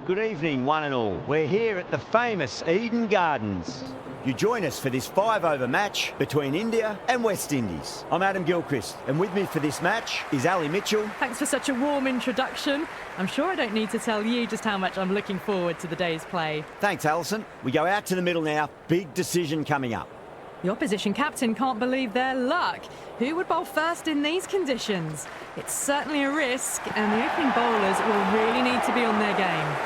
Good evening, one and all. We're here at the famous Eden Gardens. You join us for this 5-over match between India and West Indies. I'm Adam Gilchrist, and with me for this match is Ali Mitchell. Thanks for such a warm introduction. I'm sure I don't need to tell you just how much I'm looking forward to the day's play. Thanks, Alison. We go out to the middle now. Big decision coming up. The opposition captain can't believe their luck. Who would bowl first in these conditions? It's certainly a risk, and the opening bowlers will really need to be on their game.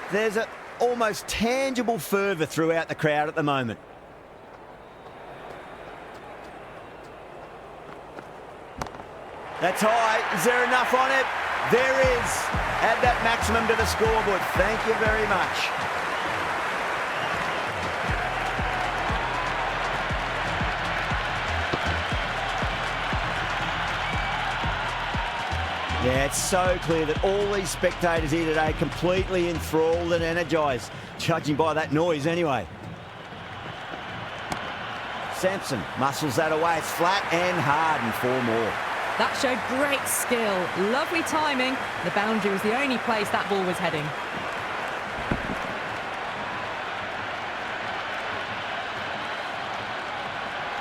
There's an almost tangible fervour throughout the crowd at the moment. That's high. Is there enough on it? There is. Add that maximum to the scoreboard. Thank you very much. Yeah, it's so clear that all these spectators here today completely enthralled and energised, judging by that noise anyway. Sampson muscles that away. It's flat and hard and 4 more. That showed great skill, lovely timing. The boundary was the only place that ball was heading.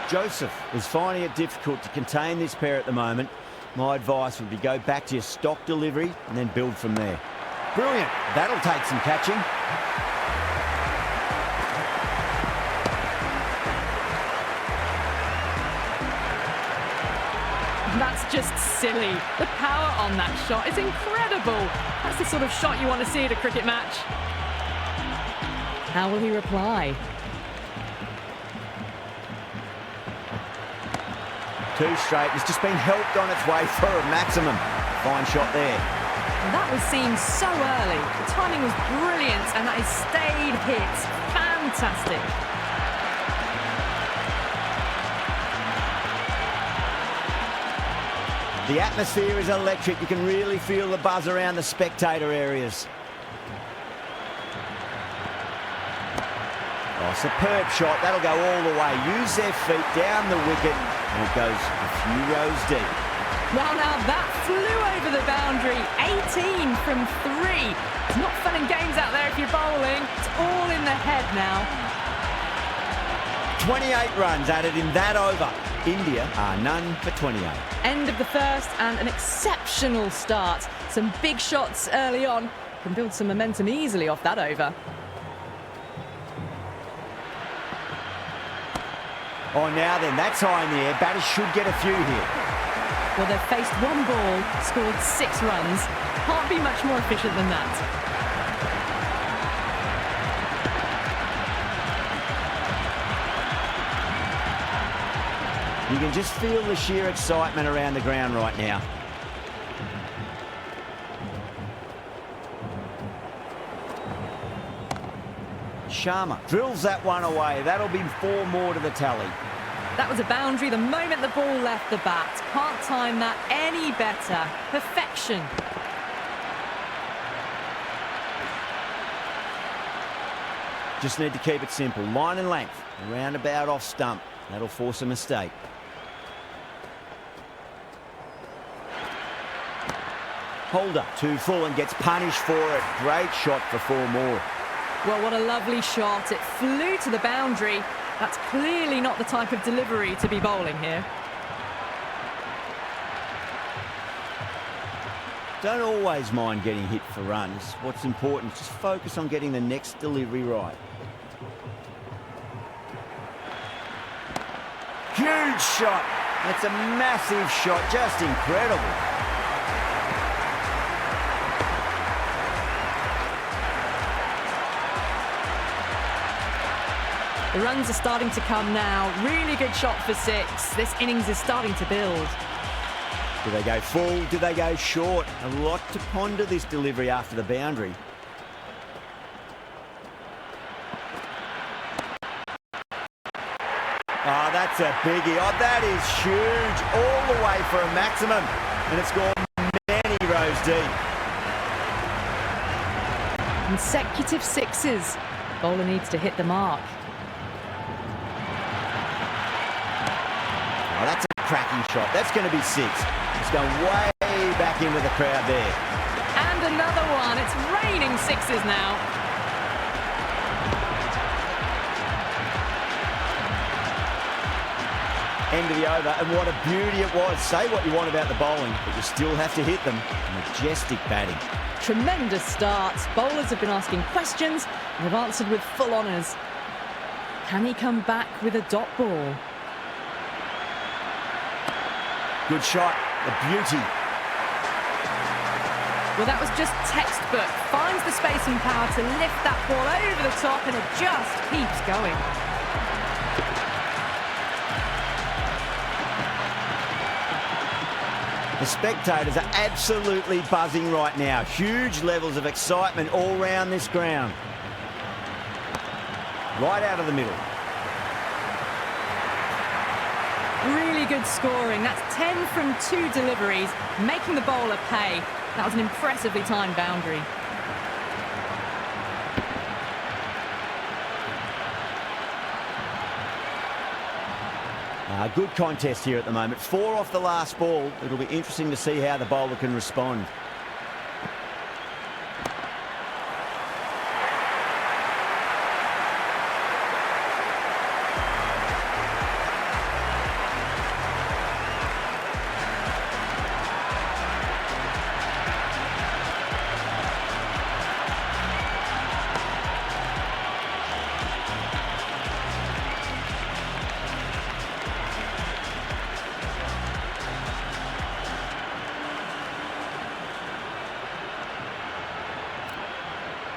Joseph is finding it difficult to contain this pair at the moment. My advice would be go back to your stock delivery and then build from there. Brilliant. That'll take some catching. That's just silly. The power on that shot is incredible. That's the sort of shot you want to see at a cricket match. How will he reply? Too straight. It's just been helped on its way for a maximum. Fine shot there. That was seen so early. The timing was brilliant, and that is stayed hit. Fantastic. The atmosphere is electric. You can really feel the buzz around the spectator areas. Oh, superb shot. That'll go all the way. Use their feet down the wicket, and it goes a few rows deep. Well, now that flew over the boundary. 18 from 3. It's not fun and games out there if you're bowling. It's all in the head now. 28 runs added in that over. India are none for 28. End of the first and an exceptional start. Some big shots early on. Can build some momentum easily off that over. Oh, now then, that's high in the air. Batters should get a few here. Well, they've faced one ball, scored 6 runs. Can't be much more efficient than that. You can just feel the sheer excitement around the ground right now. Sharma drills that one away. That'll be 4 more to the tally. That was a boundary the moment the ball left the bat. Can't time that any better. Perfection. Just need to keep it simple. Line and length. Around about off stump. That'll force a mistake. Holder too full and gets punished for it. Great shot for 4 more. Well, what a lovely shot. It flew to the boundary. That's clearly not the type of delivery to be bowling here. Don't always mind getting hit for runs. What's important is just focus on getting the next delivery right. Huge shot. That's a massive shot. Just incredible. The runs are starting to come now. Really good shot for 6. This innings is starting to build. Do they go full? Do they go short? A lot to ponder this delivery after the boundary. Oh, that's a biggie. Oh, that is huge. All the way for a maximum. And it's gone many rows deep. Consecutive 6s. Bowler needs to hit the mark. Oh, that's a cracking shot. That's going to be 6. It's going way back into the crowd there. And another one. It's raining 6s now. End of the over, and what a beauty it was. Say what you want about the bowling, but you still have to hit them. Majestic batting. Tremendous starts. Bowlers have been asking questions and have answered with full honours. Can he come back with a dot ball? Good shot, a beauty. Well, that was just textbook. Finds the space and power to lift that ball over the top, and it just keeps going. The spectators are absolutely buzzing right now. Huge levels of excitement all round this ground. Right out of the middle. Really good scoring. That's 10 from 2 deliveries, making the bowler pay. That was an impressively timed boundary. Good contest here at the moment. 4 off the last ball. It'll be interesting to see how the bowler can respond.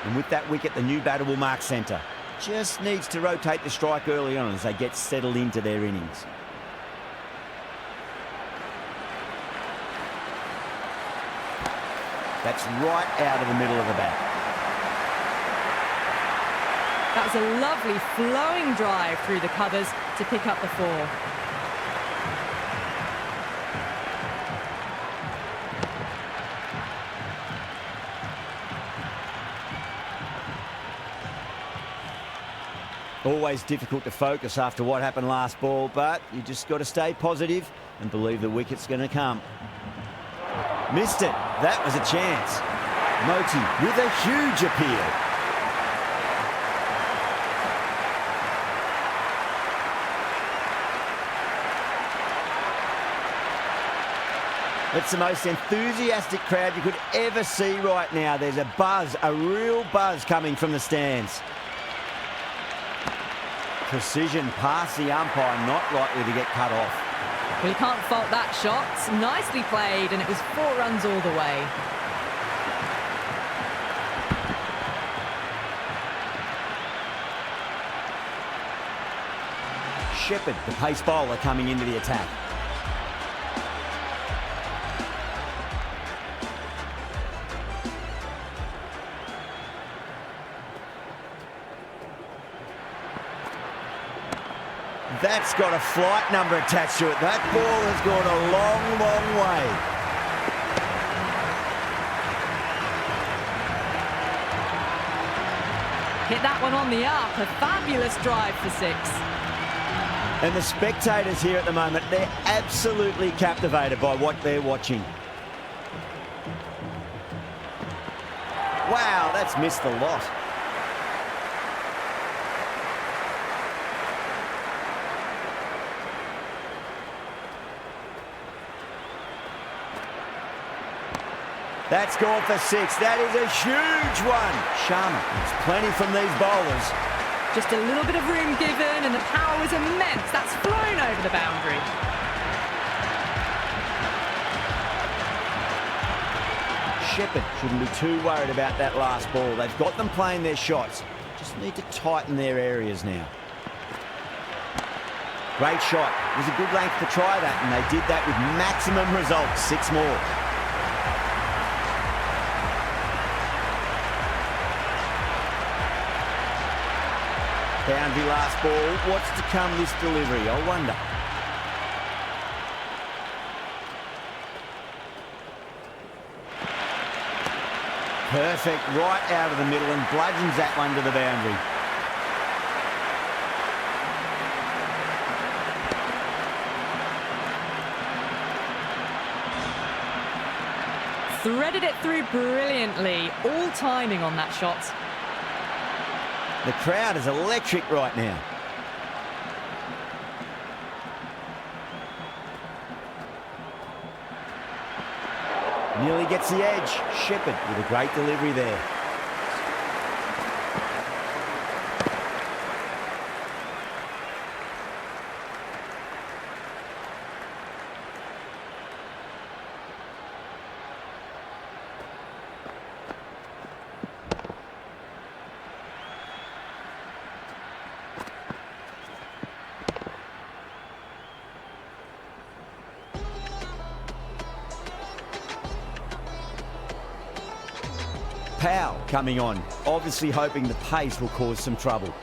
And with that wicket, the new batter will mark centre. Just needs to rotate the strike early on as they get settled into their innings. That's right out of the middle of the bat. That was a lovely flowing drive through the covers to pick up the 4. Always difficult to focus after what happened last ball, but you just got to stay positive and believe the wicket's going to come. Missed it. That was a chance. Moti with a huge appeal. It's the most enthusiastic crowd you could ever see right now. There's a buzz, a real buzz coming from the stands. Precision past the umpire, not likely to get cut off. Well, you can't fault that shot. Nicely played, and it was 4 runs all the way. Shepherd, the pace bowler, coming into the attack. That's got a flight number attached to it. That ball has gone a long, long way. Hit that one on the up. A fabulous drive for 6. And the spectators here at the moment, they're absolutely captivated by what they're watching. Wow, that's missed the lot. That's gone for 6. That is a huge one. Sharma, there's plenty from these bowlers. Just a little bit of room given, and the power was immense. That's flown over the boundary. Shepherd shouldn't be too worried about that last ball. They've got them playing their shots. Just need to tighten their areas now. Great shot. It was a good length to try that, and they did that with maximum results. 6 more. Boundary last ball. What's to come this delivery? I wonder. Perfect, right out of the middle, and bludgeons that one to the boundary. Threaded it through brilliantly. All timing on that shot. The crowd is electric right now. Nearly gets the edge. Shepherd with a great delivery there. Powell coming on, obviously hoping the pace will cause some trouble.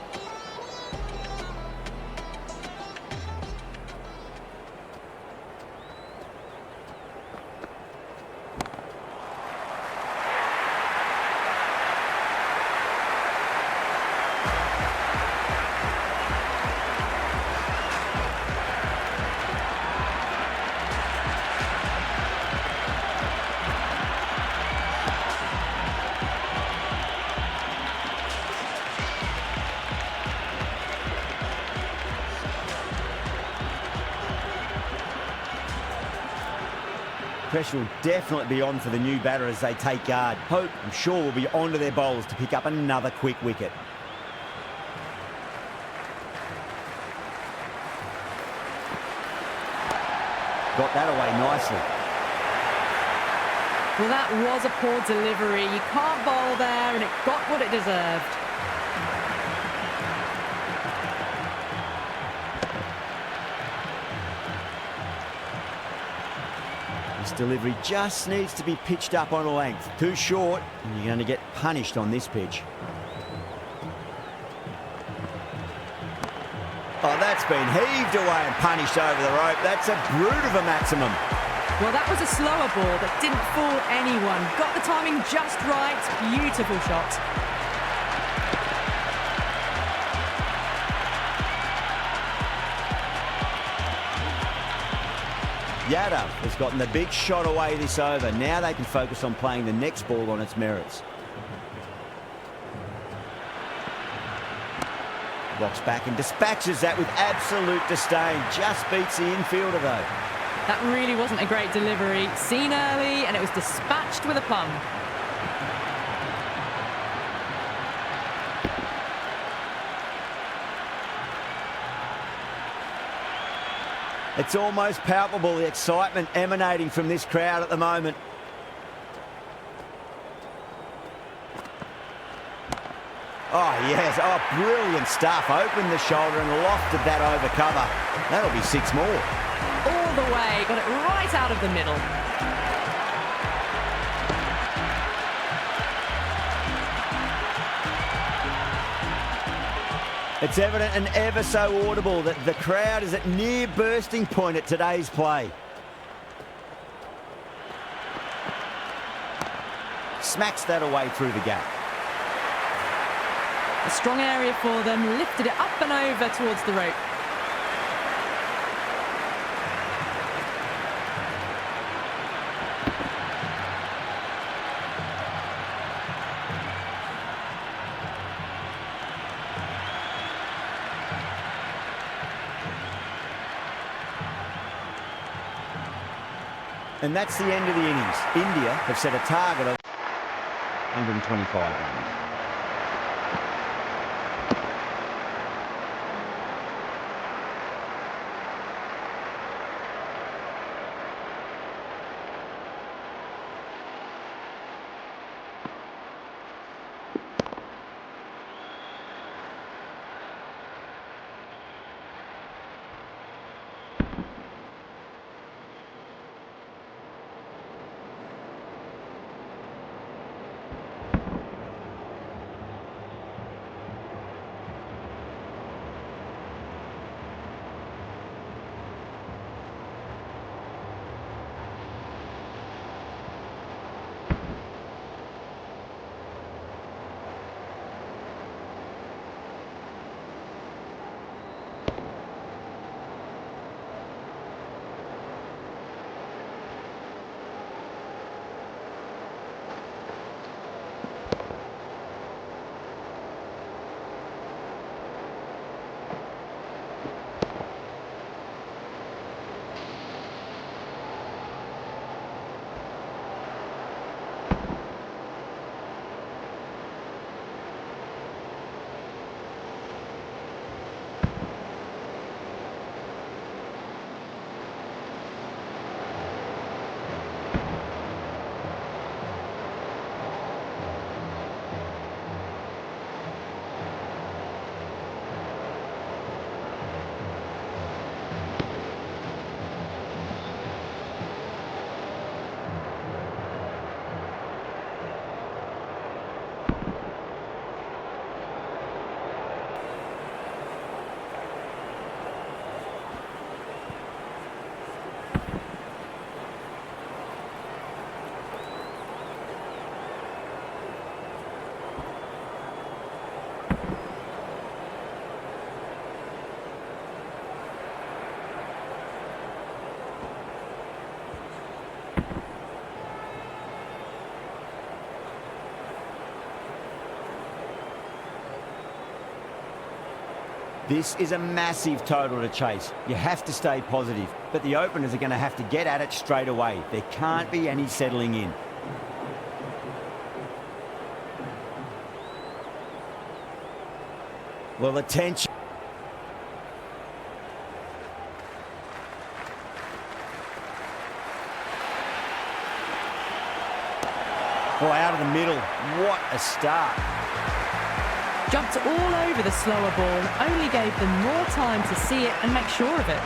Pressure will definitely be on for the new batter as they take guard. Hope, I'm sure, will be onto their bowls to pick up another quick wicket. Got that away nicely. Well, that was a poor delivery. You can't bowl there, and it got what it deserved. Delivery just needs to be pitched up on a length. Too short, and you're going to get punished on this pitch. Oh, that's been heaved away and punished over the rope. That's a brute of a maximum. Well, that was a slower ball that didn't fool anyone. Got the timing just right. Beautiful shot. Yadav has gotten the big shot away this over. Now they can focus on playing the next ball on its merits. Rocks back and dispatches that with absolute disdain. Just beats the infielder though. That really wasn't a great delivery. Seen early, and it was dispatched with a plum. It's almost palpable, the excitement emanating from this crowd at the moment. Oh, yes. Oh, brilliant stuff. Opened the shoulder and lofted that over cover. That'll be 6 more. All the way. Got it right out of the middle. It's evident and ever so audible that the crowd is at near bursting point at today's play. Smacks that away through the gap. A strong area for them, lifted it up and over towards the rope. And that's the end of the innings. India have set a target of 125 runs. This is a massive total to chase. You have to stay positive, but the openers are going to have to get at it straight away. There can't be any settling in. Well, attention. Oh, out of the middle. What a start. Jumped all over the slower ball, only gave them more time to see it and make sure of it.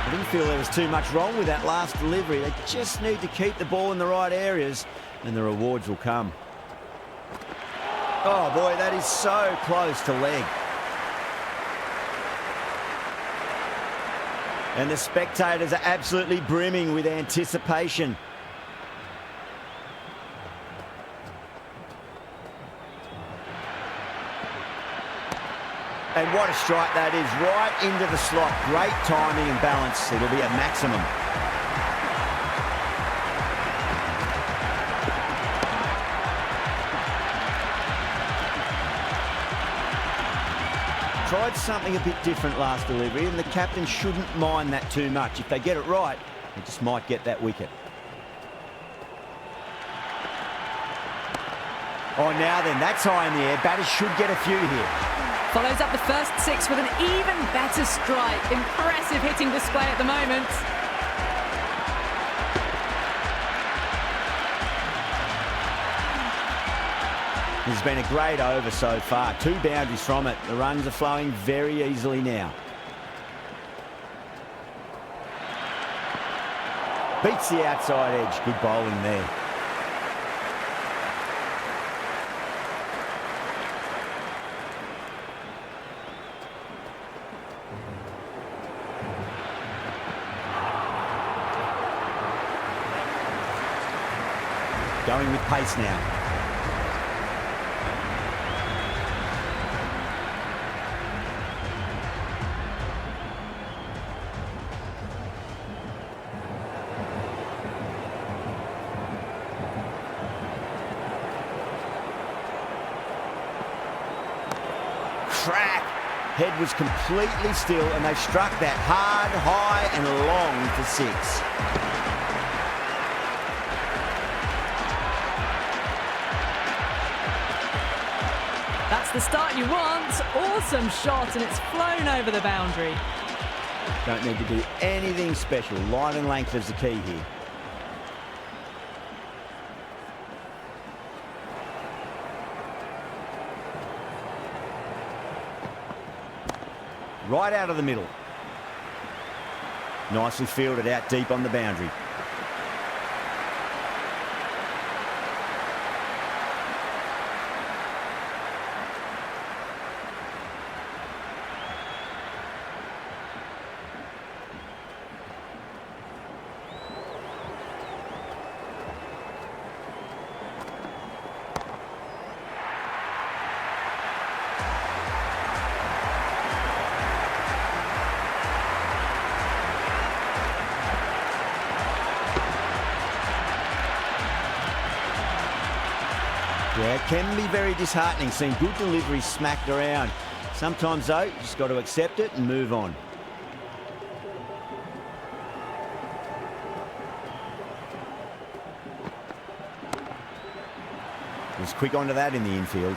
I didn't feel there was too much wrong with that last delivery. They just need to keep the ball in the right areas and the rewards will come. Oh boy, that is so close to leg. And the spectators are absolutely brimming with anticipation. And what a strike that is, right into the slot. Great timing and balance. It'll be a maximum. Tried something a bit different last delivery, and the captain shouldn't mind that too much. If they get it right, they just might get that wicket. Oh, now then, that's high in the air. Batters should get a few here. Follows up the first 6 with an even better strike. Impressive hitting display at the moment. This has been a great over so far. 2 boundaries from it. The runs are flowing very easily now. Beats the outside edge. Good bowling there. Going with pace now. Crack! Head was completely still and they struck that hard, high and long for 6. That's the start you want. Awesome shot, and it's flown over the boundary. Don't need to do anything special. Line and length is the key here. Right out of the middle. Nicely fielded out deep on the boundary. Yeah, it can be very disheartening seeing good deliveries smacked around. Sometimes, though, you just got to accept it and move on. Was quick onto that in the infield.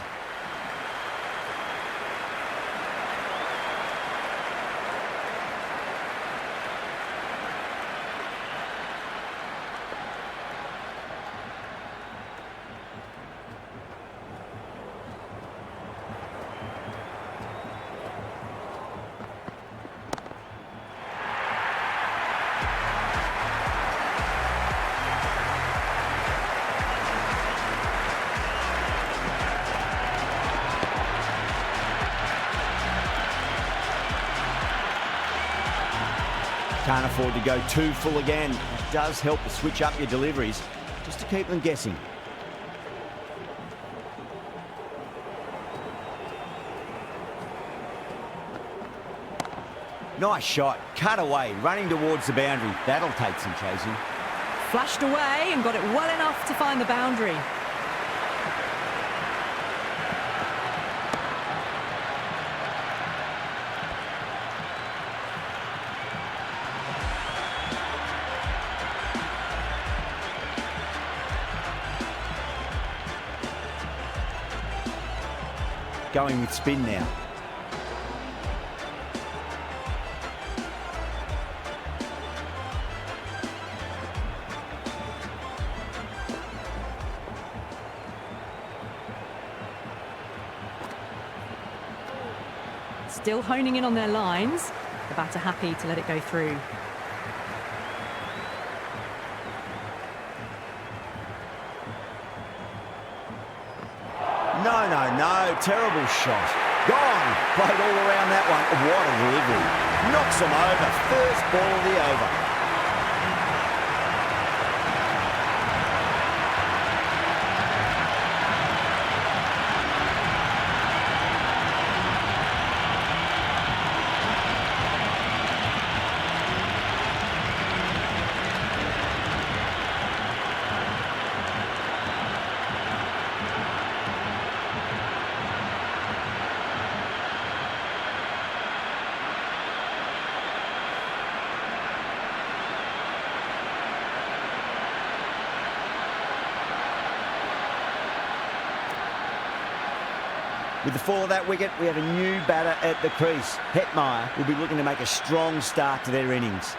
Can't afford to go too full again. It does help to switch up your deliveries, just to keep them guessing. Nice shot, cut away, running towards the boundary. That'll take some chasing. Flashed away and got it well enough to find the boundary. going with spin now. Still honing in on their lines. The batter happy to let it go through. No, terrible shot. Gone. Played all around that one. What a delivery. Knocks them over. First ball of the over. With the fall of that wicket, we have a new batter at the crease. Hetmeyer will be looking to make a strong start to their innings.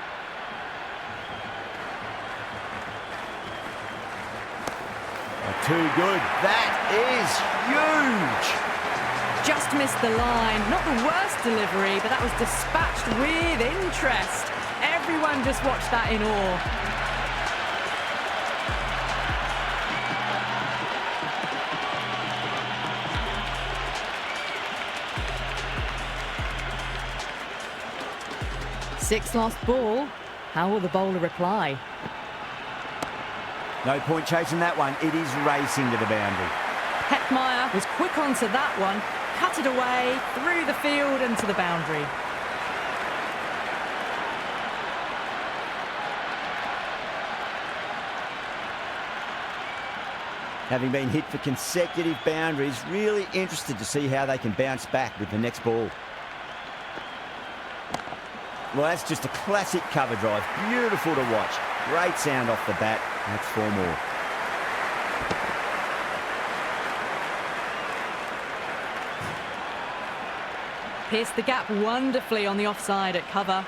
Too good. That is huge. Just missed the line. Not the worst delivery, but that was dispatched with interest. Everyone just watched that in awe. Sixth last ball. How will the bowler reply? No point chasing that one. It is racing to the boundary. Hetmeyer was quick onto that one, cut it away, through the field and to the boundary. Having been hit for consecutive boundaries, really interested to see how they can bounce back with the next ball. Well, that's just a classic cover drive. Beautiful to watch. Great sound off the bat. That's 4 more. Pierced the gap wonderfully on the offside at cover.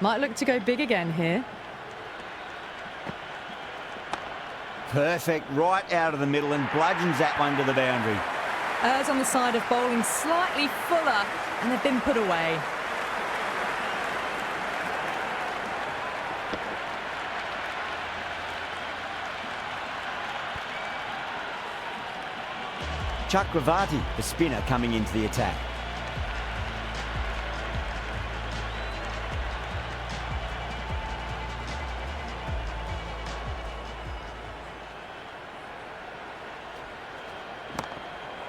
Might look to go big again here. Perfect, right out of the middle and bludgeons that one to the boundary. Errs on the side of bowling slightly fuller, and they've been put away. Chakravarti, the spinner, coming into the attack.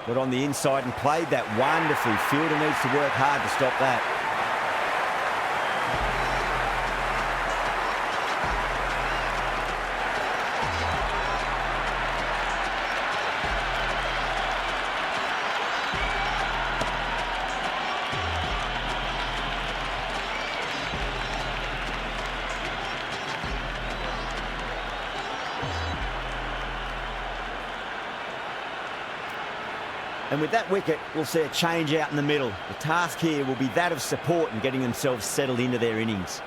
Got on the inside and played that wonderfully. Fielder needs to work hard to stop that. And with that wicket, we'll see a change out in the middle. The task here will be that of support and getting themselves settled into their innings.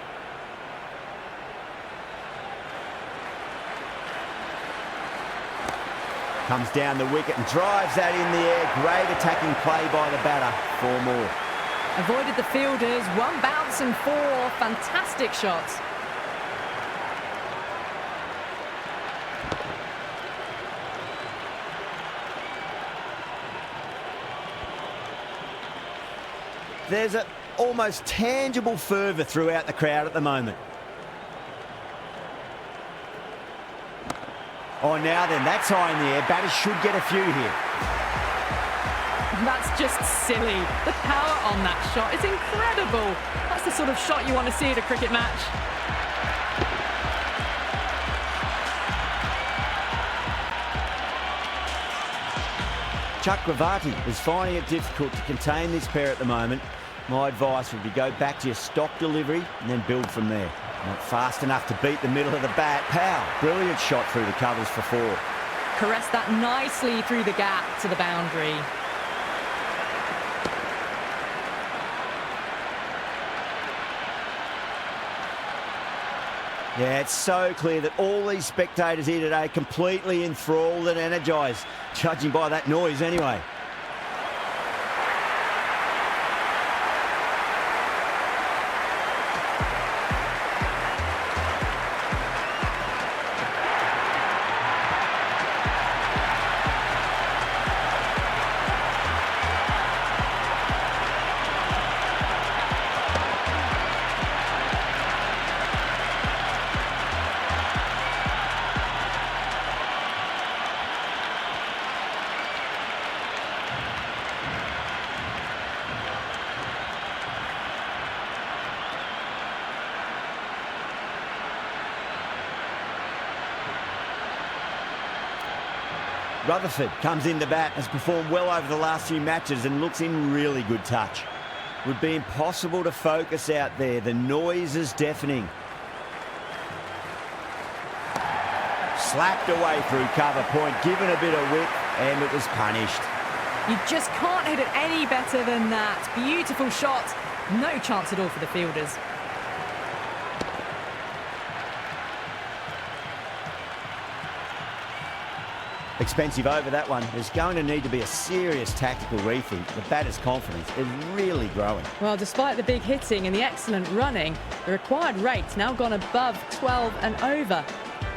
Comes down the wicket and drives that in the air. Great attacking play by the batter. 4 more. Avoided the fielders. 1 bounce and 4. Fantastic shots. There's an almost tangible fervour throughout the crowd at the moment. Oh, now then, that's high in the air. Batters should get a few here. That's just silly. The power on that shot is incredible. That's the sort of shot you want to see at a cricket match. Chakravarti is finding it difficult to contain this pair at the moment. My advice would be go back to your stock delivery and then build from there. Not fast enough to beat the middle of the bat. Pow, brilliant shot through the covers for 4. Caressed that nicely through the gap to the boundary. Yeah, it's so clear that all these spectators here today completely enthralled and energised, judging by that noise anyway. Rutherford comes in to bat, has performed well over the last few matches and looks in really good touch. Would be impossible to focus out there. The noise is deafening. Slapped away through cover point, given a bit of width, and it was punished. You just can't hit it any better than that. Beautiful shot. No chance at all for the fielders. Expensive over that one. There's going to need to be a serious tactical rethink. The batter's confidence is really growing. Well, despite the big hitting and the excellent running, the required rate's now gone above 12 and over.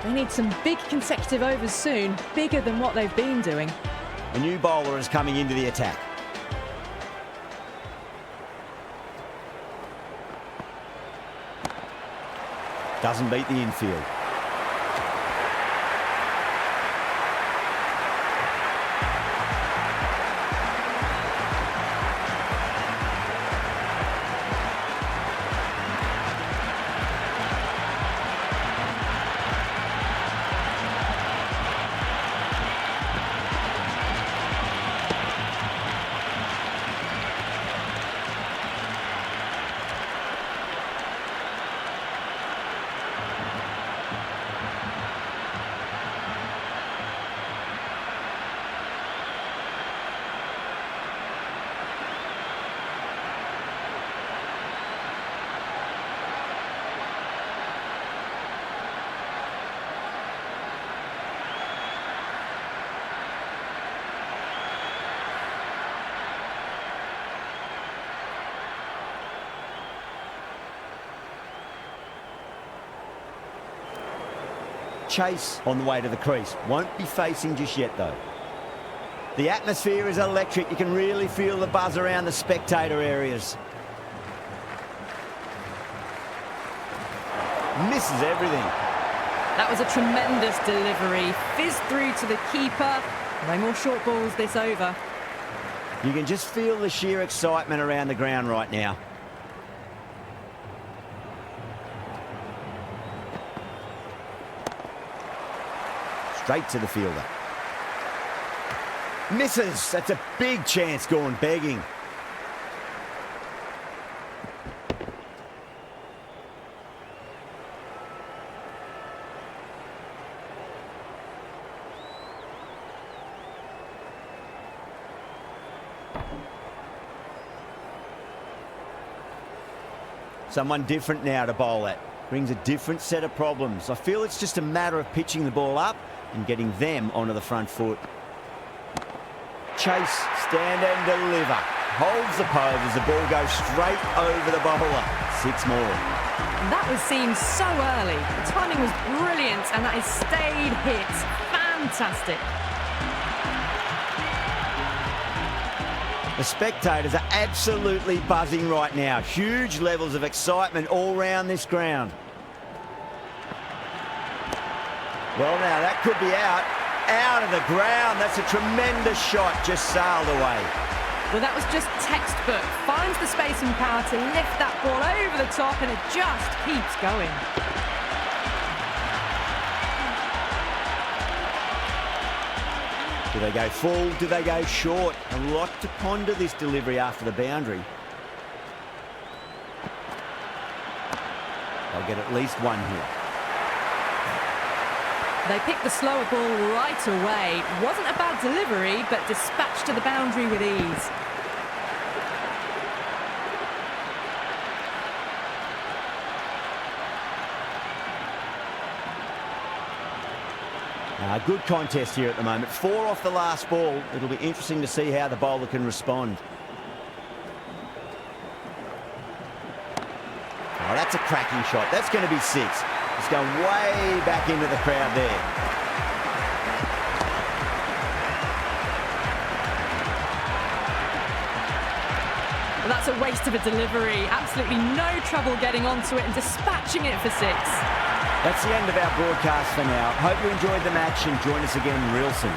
They need some big consecutive overs soon, bigger than what they've been doing. A new bowler is coming into the attack. Doesn't beat the infield. Chase on the way to the crease. Won't be facing just yet, though. The atmosphere is electric. You can really feel the buzz around the spectator areas. Misses everything. That was a tremendous delivery. Fizzed through to the keeper. No more short balls this over. You can just feel the sheer excitement around the ground right now. Straight to the fielder. Misses. That's a big chance gone begging. Someone different now to bowl at. Brings a different set of problems. I feel it's just a matter of pitching the ball up and getting them onto the front foot. Chase, stand and deliver. Holds the pose as the ball goes straight over the bowler. 6 more. That was seen so early. The timing was brilliant and that is stayed hit. Fantastic. The spectators are absolutely buzzing right now. Huge levels of excitement all round this ground. Well, now that could be out of the ground. That's a tremendous shot, just sailed away. Well, that was just textbook. Finds the space and power to lift that ball over the top and it just keeps going. Do they go full? Do they go short? A lot to ponder this delivery after the boundary. They'll get at least one here. They picked the slower ball right away. Wasn't a bad delivery, but dispatched to the boundary with ease. Good contest here at the moment. 4 off the last ball. It'll be interesting to see how the bowler can respond. Oh, that's a cracking shot. That's going to be 6. It's going way back into the crowd there. Well, that's a waste of a delivery. Absolutely no trouble getting onto it and dispatching it for 6. That's the end of our broadcast for now. Hope you enjoyed the match and join us again real soon.